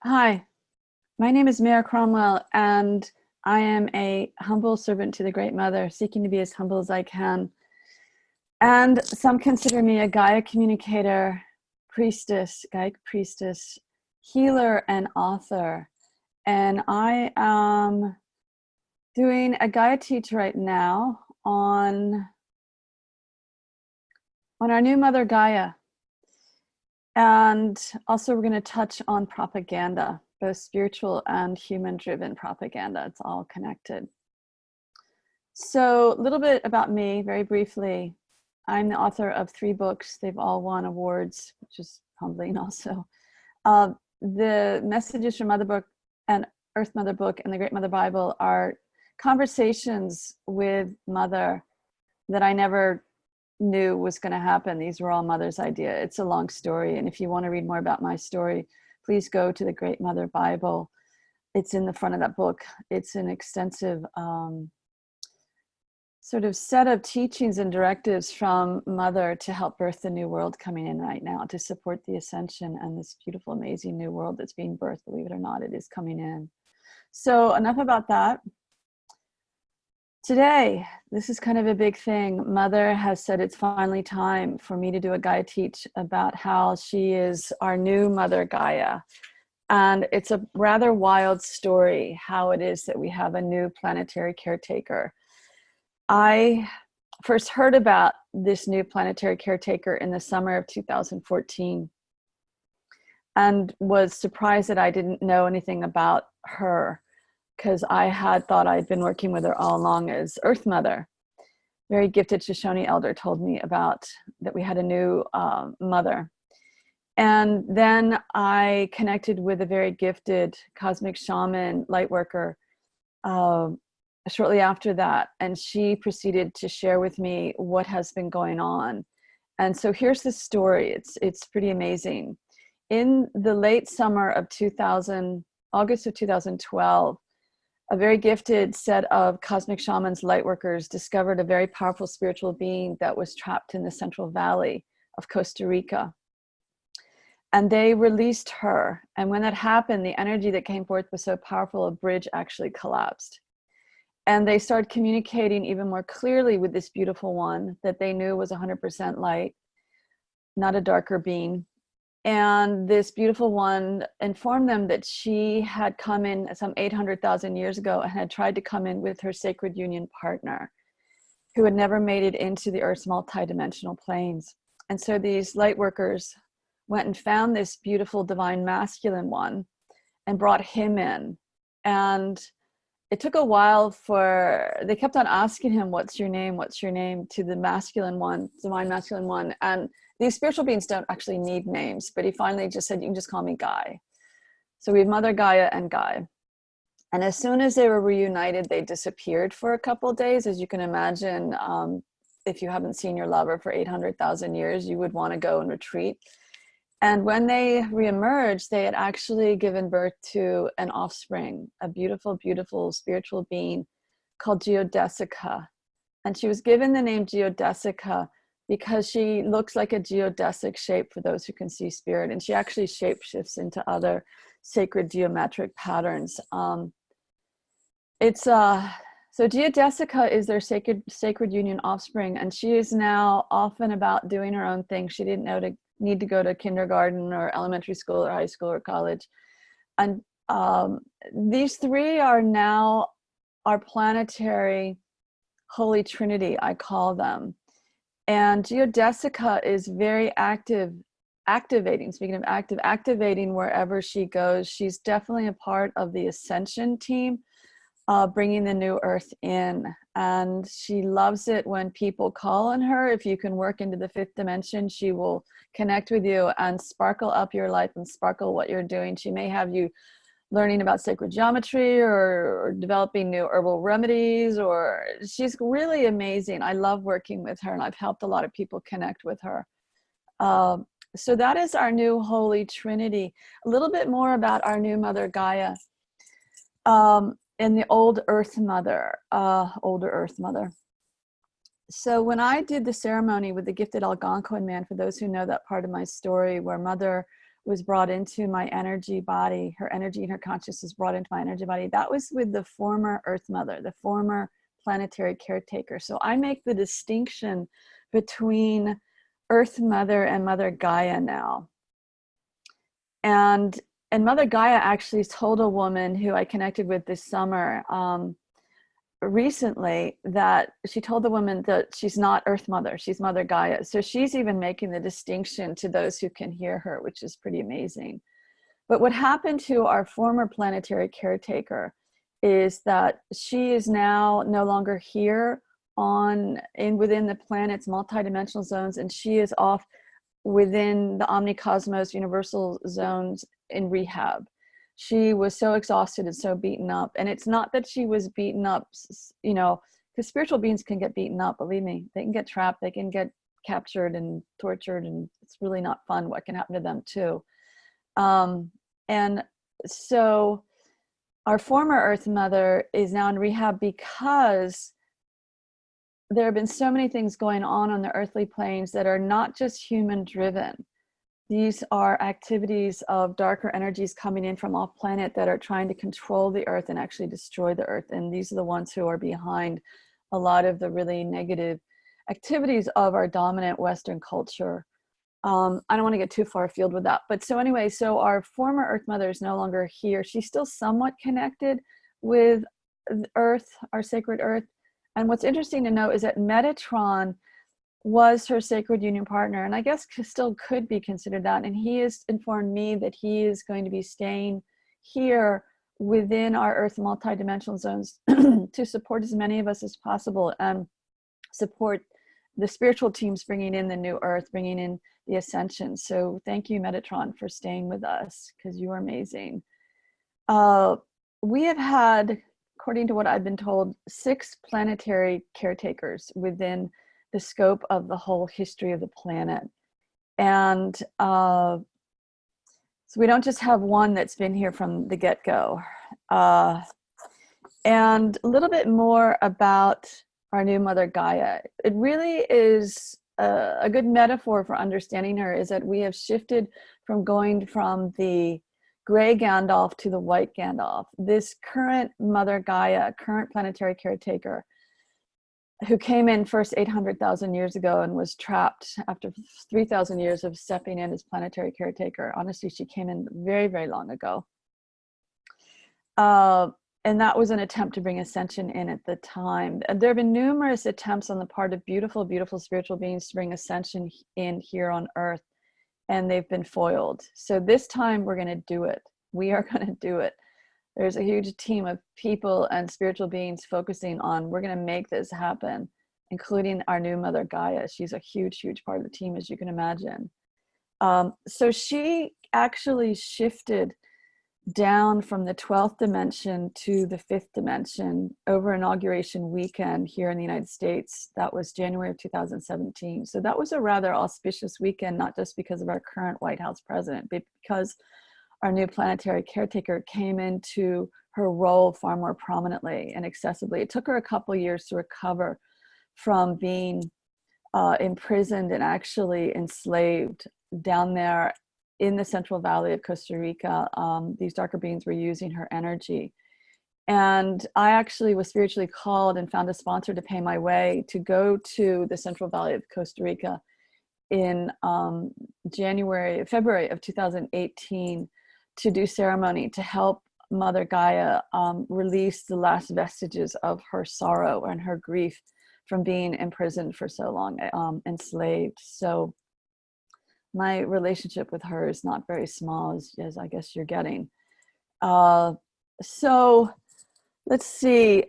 Hi, my name is Mare Cromwell, and I am a humble servant to the Great Mother, seeking to be as humble as I can. And some consider me a Gaia communicator, priestess, Gaic priestess, healer, and author. And I am doing a Gaia teach right now on our new Mother Gaia. And also we're going to touch on propaganda, both spiritual and human-driven propaganda. It's all connected. So a little bit about me, very briefly. I'm the author of 3 books. They've all won awards, which is humbling also. The Messages from Mother Book and Earth Mother Book and the Great Mother Bible are conversations with Mother that I never knew was going to happen. These were all Mother's idea. It's a long story, and if you want to read more about my story, please go to the Great Mother Bible. It's in the front of that book. It's an extensive sort of set of teachings and directives from Mother to help birth the new world coming in right now, to support the ascension and this beautiful, amazing new world that's being birthed. Believe it or not, it is coming in. So enough about that. Today, this is kind of a big thing. Mother has said it's finally time for me to do a Gaia teach about how she is our new Mother Gaia. And it's a rather wild story, how it is that we have a new planetary caretaker. I first heard about this new planetary caretaker in the summer of 2014 and was surprised that I didn't know anything about her, because I had thought I'd been working with her all along as Earth Mother. Very gifted Shoshone elder told me about that we had a new mother. And then I connected with a very gifted cosmic shaman, light worker, shortly after that. And she proceeded to share with me what has been going on. And so here's the story. It's pretty amazing. In the late summer of August of 2012, a very gifted set of cosmic shamans, light workers, discovered a very powerful spiritual being that was trapped in the Central Valley of Costa Rica. And they released her. And when that happened, the energy that came forth was so powerful, a bridge actually collapsed. And they started communicating even more clearly with this beautiful one that they knew was 100% light, not a darker being. And this beautiful one informed them that she had come in some 800,000 years ago and had tried to come in with her sacred union partner, who had never made it into the Earth's multidimensional planes. And so these light workers went and found this beautiful divine masculine one and brought him in. And it took a while they kept on asking him, what's your name? What's your name? To the masculine one, divine masculine one. And these spiritual beings don't actually need names, but he finally just said, you can just call me Guy. So we have Mother Gaia and Guy. And as soon as they were reunited, they disappeared for a couple of days. As you can imagine, if you haven't seen your lover for 800,000 years, you would want to go and retreat. And when they reemerged, they had actually given birth to an offspring, a beautiful, beautiful spiritual being called Geodesica. And she was given the name Geodesica because she looks like a geodesic shape for those who can see spirit. And she actually shapeshifts into other sacred geometric patterns. So Geodesica is their sacred union offspring. And she is now off and about doing her own thing. She didn't need to go to kindergarten or elementary school or high school or college. And these 3 are now our planetary Holy Trinity, I call them. And Geodesica is very activating, speaking of activating wherever she goes. She's definitely a part of the ascension team, bringing the new earth in. And she loves it when people call on her. If you can work into the 5th dimension, she will connect with you and sparkle up your life and sparkle what you're doing. She may have you learning about sacred geometry or developing new herbal remedies, or she's really amazing. I love working with her, and I've helped a lot of people connect with her. So that is our new Holy Trinity. A little bit more about our new Mother Gaia. In the old Earth Mother, older Earth Mother. So when I did the ceremony with the gifted Algonquin man, for those who know that part of my story, where Mother was brought into my energy body. Her energy and her consciousness was brought into my energy body. That was with the former Earth Mother, the former planetary caretaker. So I make the distinction between Earth Mother and Mother Gaia now. And Mother Gaia actually told a woman who I connected with this summer recently, that she told the woman that she's not Earth Mother, she's Mother Gaia. So she's even making the distinction to those who can hear her, which is pretty amazing. But what happened to our former planetary caretaker is that she is now no longer here within the planet's multidimensional zones, and she is off within the omnicosmos universal zones in rehab. She was so exhausted and so beaten up. And it's not that she was beaten up, you know, because spiritual beings can get beaten up, believe me. They can get trapped, they can get captured and tortured, and it's really not fun what can happen to them too. And so our former Earth Mother is now in rehab because there have been so many things going on the earthly planes that are not just human driven. These are activities of darker energies coming in from off planet that are trying to control the earth and actually destroy the earth. And these are the ones who are behind a lot of the really negative activities of our dominant Western culture. I don't want to get too far afield with that. But so anyway, so our former Earth Mother is no longer here. She's still somewhat connected with Earth, our sacred Earth. And what's interesting to know is that Metatron was her sacred union partner, and I guess still could be considered that. And he has informed me that he is going to be staying here within our Earth multidimensional zones to support as many of us as possible and support the spiritual teams bringing in the new Earth, bringing in the ascension. So thank you, Metatron, for staying with us, because you are amazing. We have had, according to what I've been told, 6 planetary caretakers within the scope of the whole history of the planet. And so we don't just have one that's been here from the get-go. And a little bit more about our new Mother Gaia. It really is a good metaphor for understanding her, is that we have shifted from going from the gray Gandalf to the white Gandalf. This current Mother Gaia, current planetary caretaker, who came in first 800,000 years ago and was trapped after 3,000 years of stepping in as planetary caretaker. Honestly, she came in very, very long ago. And that was an attempt to bring ascension in at the time. There have been numerous attempts on the part of beautiful, beautiful spiritual beings to bring ascension in here on Earth, and they've been foiled. So this time we're going to do it. We are going to do it. There's a huge team of people and spiritual beings focusing on, we're going to make this happen, including our new Mother Gaia. She's a huge, huge part of the team, as you can imagine. So she actually shifted down from the 12th dimension to the 5th dimension over inauguration weekend here in the United States. That was January of 2017. So that was a rather auspicious weekend, not just because of our current White House president, but because our new planetary caretaker came into her role far more prominently and accessibly. It took her a couple of years to recover from being imprisoned and actually enslaved down there in the Central Valley of Costa Rica. These darker beings were using her energy. And I actually was spiritually called and found a sponsor to pay my way to go to the Central Valley of Costa Rica in February of 2018 to do ceremony to help Mother Gaia release the last vestiges of her sorrow and her grief from being imprisoned for so long, enslaved. So my relationship with her is not very small, as I guess you're getting. So let's see.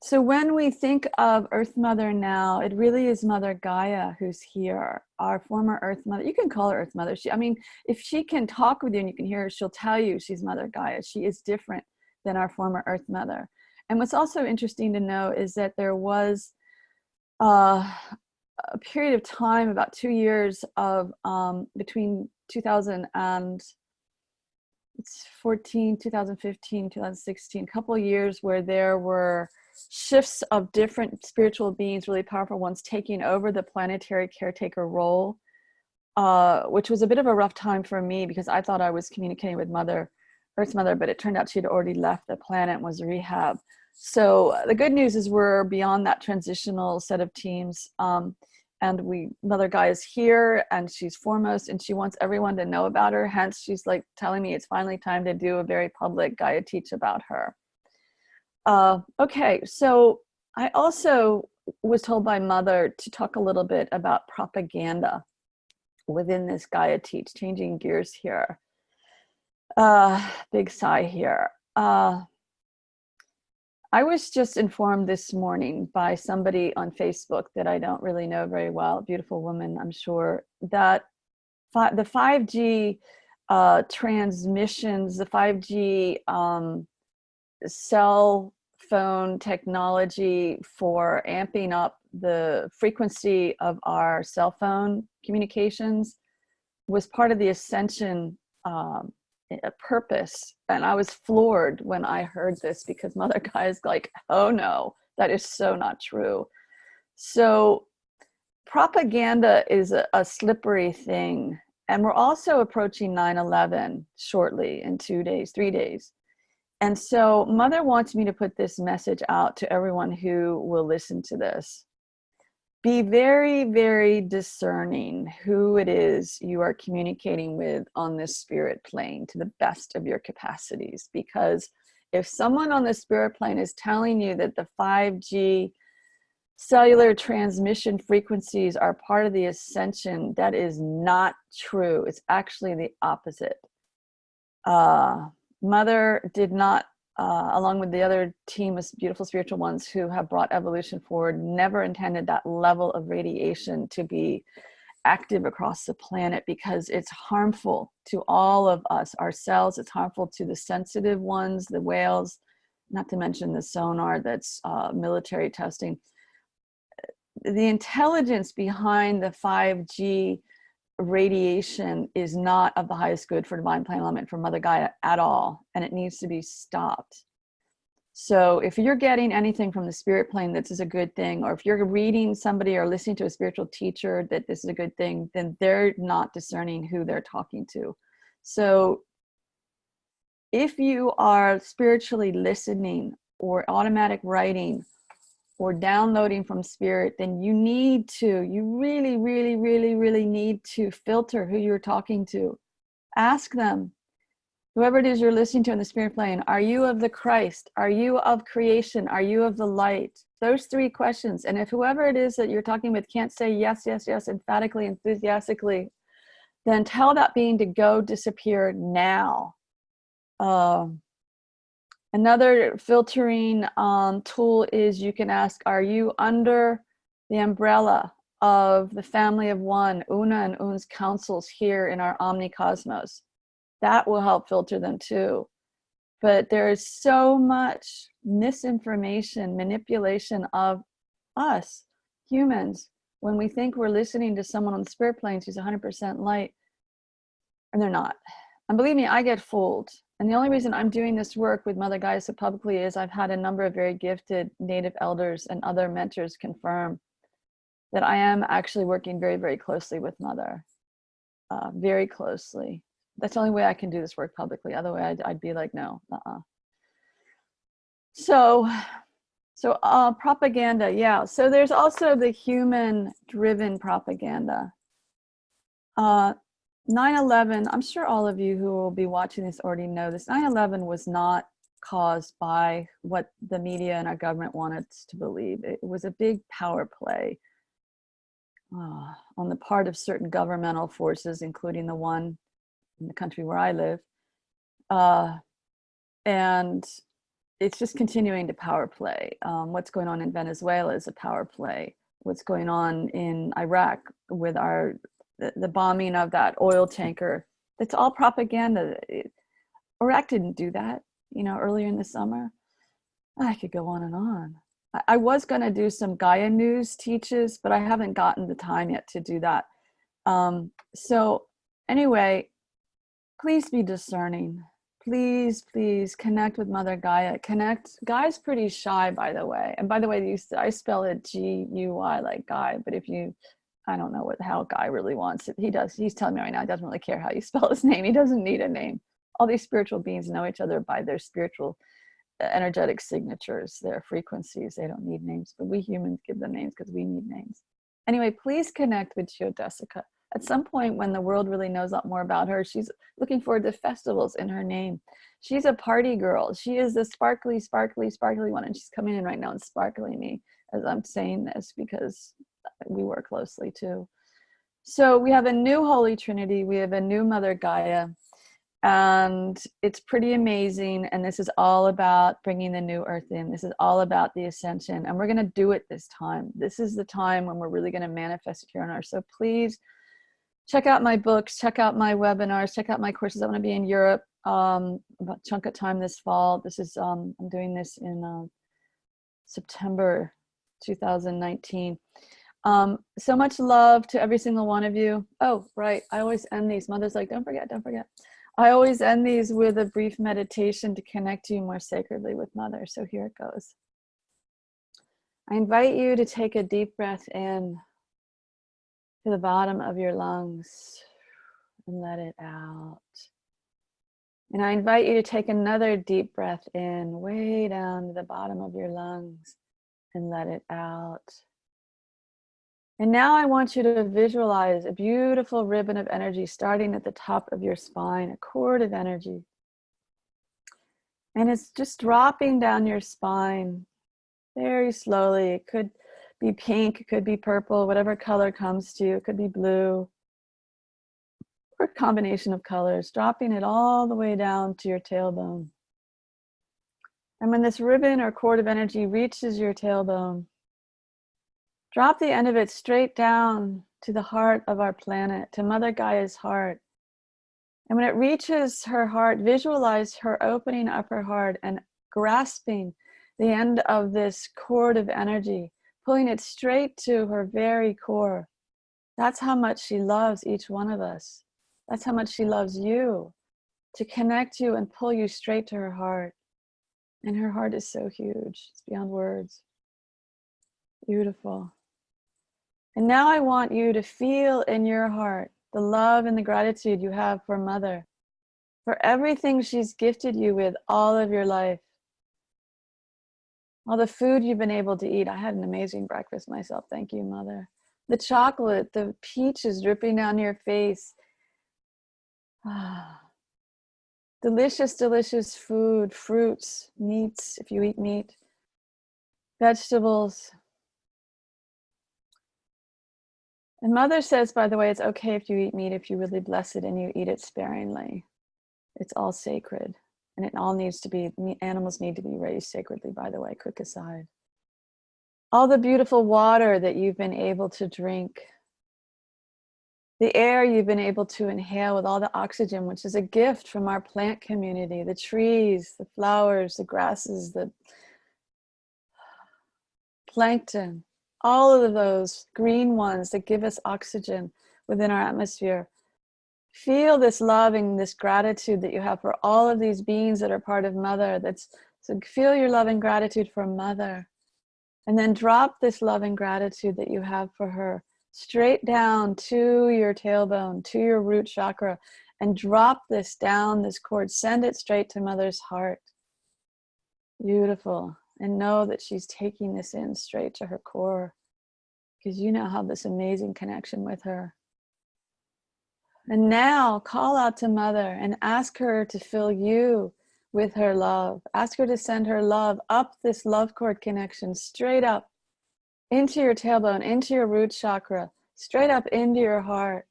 So when we think of Earth Mother now, it really is Mother Gaia who's here, our former Earth Mother. You can call her Earth Mother. If she can talk with you and you can hear her, she'll tell you she's Mother Gaia. She is different than our former Earth Mother. And what's also interesting to know is that there was a period of time, about 2 years of between 2014, 2015, 2016, a couple of years where there were shifts of different spiritual beings, really powerful ones, taking over the planetary caretaker role which was a bit of a rough time for me because I thought I was communicating with Earth's mother, but it turned out she'd already left the planet and was rehab. So the good news is we're beyond that transitional set of teams. And Mother Gaia is here and she's foremost and she wants everyone to know about her. Hence, she's like telling me it's finally time to do a very public Gaia teach about her. Okay, so I also was told by Mother to talk a little bit about propaganda within this Gaia teach, changing gears here. Big sigh here. I was just informed this morning by somebody on Facebook that I don't really know very well, beautiful woman, I'm sure, that the 5G transmissions, the 5G cell phone technology for amping up the frequency of our cell phone communications was part of the ascension purpose. And I was floored when I heard this because Mother Gaia is like, oh no, that is so not true. So propaganda is a slippery thing. And we're also approaching 9/11 shortly in 2 days, 3 days. And so Mother wants me to put this message out to everyone who will listen to this. Be very, very discerning who it is you are communicating with on this spirit plane to the best of your capacities. Because if someone on the spirit plane is telling you that the 5G cellular transmission frequencies are part of the ascension, that is not true. It's actually the opposite. Mother did not, along with the other team of beautiful spiritual ones who have brought evolution forward, never intended that level of radiation to be active across the planet because it's harmful to all of us, ourselves. It's harmful to the sensitive ones, the whales, not to mention the sonar that's military testing. The intelligence behind the 5G radiation is not of the highest good for divine planet element, for Mother Gaia at all, and it needs to be stopped. So if you're getting anything from the spirit plane that is a good thing, or if you're reading somebody or listening to a spiritual teacher that this is a good thing, then they're not discerning who they're talking to. So if you are spiritually listening or automatic writing or downloading from spirit, then you really, really, really, really need to filter who you're talking to. Ask them, whoever it is you're listening to in the spirit plane, are you of the Christ? Are you of creation? Are you of the light? Those 3 questions. And if whoever it is that you're talking with can't say yes, yes, yes, emphatically, enthusiastically, then tell that being to go disappear now. Another filtering tool is you can ask, are you under the umbrella of the family of one, Una and Un's councils here in our omnicosmos? That will help filter them too. But there is so much misinformation, manipulation of us, humans, when we think we're listening to someone on the spirit planes who's 100% light, and they're not. And believe me, I get fooled. And the only reason I'm doing this work with Mother Gaia so publicly is I've had a number of very gifted native elders and other mentors confirm that I am actually working very, very closely with Mother, very closely. That's the only way I can do this work publicly. Otherwise, I'd be like, no, So propaganda, yeah. So there's also the human-driven propaganda. 9/11, I'm sure all of you who will be watching this already know this. 9/11 was not caused by what the media and our government wanted us to believe. It was a big power play on the part of certain governmental forces, including the one in the country where I live. And it's just continuing to power play. What's going on in Venezuela is a power play. What's going on in Iraq with the bombing of that oil tanker, that's all propaganda. Iraq didn't do that, earlier in the summer. I could go on and on. I was going to do some Gaia news teaches, but I haven't gotten the time yet to do that. So anyway, please be discerning. Please, please connect with Mother Gaia. Gaia's pretty shy, by the way. And by the way, I spell it G-U-I like Guy, but if you I don't know how Guy really wants it. He's telling me right now, he doesn't really care how you spell his name. He doesn't need a name. All these spiritual beings know each other by their spiritual energetic signatures, their frequencies. They don't need names, but we humans give them names because we need names. Anyway, please connect with Geodesica. At some point when the world really knows a lot more about her, she's looking forward to festivals in her name. She's a party girl. She is the sparkly, sparkly, sparkly one. And she's coming in right now and sparkling me as I'm saying this because we work closely too. So we have a new Holy Trinity. We have a new Mother Gaia. And it's pretty amazing. And this is all about bringing the new earth in. This is all about the ascension. And we're going to do it this time. This is the time when we're really going to manifest it here on earth. So please check out my books, check out my webinars, check out my courses. I'm going to be in Europe about a chunk of time this fall. This is, I'm doing this in September 2019. So much love to every single one of you. Oh, right. I always end these. Mother's like, don't forget, don't forget. I always end these with a brief meditation to connect you more sacredly with Mother. So here it goes. I invite you to take a deep breath in to the bottom of your lungs and let it out. And I invite you to take another deep breath in, way down to the bottom of your lungs and let it out. And now I want you to visualize a beautiful ribbon of energy starting at the top of your spine, a cord of energy. And it's just dropping down your spine very slowly. It could be pink, it could be purple, whatever color comes to you. It could be blue or a combination of colors, dropping it all the way down to your tailbone. And when this ribbon or cord of energy reaches your tailbone, drop the end of it straight down to the heart of our planet, to Mother Gaia's heart. And when it reaches her heart, visualize her opening up her heart and grasping the end of this cord of energy, pulling it straight to her very core. That's how much she loves each one of us. That's how much she loves you, to connect you and pull you straight to her heart. And her heart is so huge, it's beyond words. Beautiful. And now I want you to feel in your heart the love and the gratitude you have for Mother, for everything she's gifted you with all of your life. All the food you've been able to eat. I had an amazing breakfast myself. Thank you, Mother. The chocolate, the peaches dripping down your face. Delicious, delicious food, fruits, meats, if you eat meat, vegetables. And Mother says, by the way, it's okay if you eat meat, if you really bless it and you eat it sparingly. It's all sacred. And it all needs to be, animals need to be raised sacredly, by the way, quick aside. All the beautiful water that you've been able to drink, the air you've been able to inhale with all the oxygen, which is a gift from our plant community, the trees, the flowers, the grasses, the plankton, all of those green ones that give us oxygen within our atmosphere. Feel this love and this gratitude that you have for all of these beings that are part of Mother. So feel your love and gratitude for Mother. And then drop this love and gratitude that you have for her straight down to your tailbone, to your root chakra, and drop this down, this cord. Send it straight to Mother's heart. Beautiful. And know that she's taking this in straight to her core, because you now have this amazing connection with her. And now call out to Mother and ask her to fill you with her love. Ask her to send her love up this love cord connection, straight up into your tailbone, into your root chakra, straight up into your heart.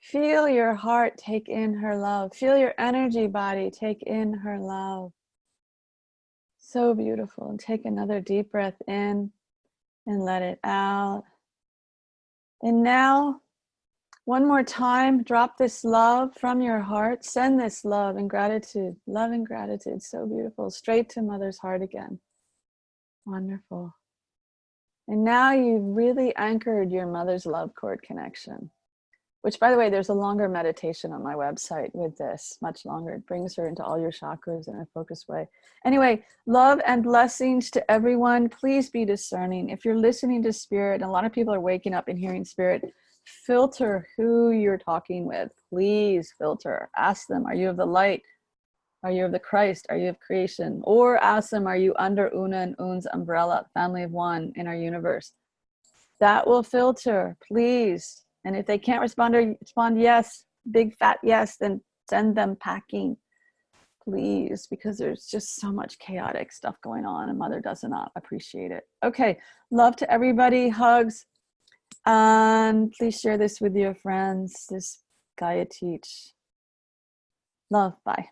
Feel your heart take in her love. Feel your energy body take in her love. So beautiful. And take another deep breath in and let it out. And now, one more time, drop this love from your heart. Send this love and gratitude, so beautiful, straight to Mother's heart again. Wonderful. And now you've really anchored your Mother's love cord connection, which, by the way, there's a longer meditation on my website with this, much longer. It brings her into all your chakras in a focused way. Anyway, love and blessings to everyone. Please be discerning. If you're listening to spirit, and a lot of people are waking up and hearing spirit, filter who you're talking with. Please filter. Ask them, are you of the light? Are you of the Christ? Are you of creation? Or ask them, are you under Una and Un's umbrella, family of one in our universe? That will filter, please. And if they can't respond or respond yes, big fat yes, then send them packing, please, because there's just so much chaotic stuff going on and Mother does not appreciate it. Okay, love to everybody, hugs. And please share this with your friends, this Gaia Teach. Love, bye.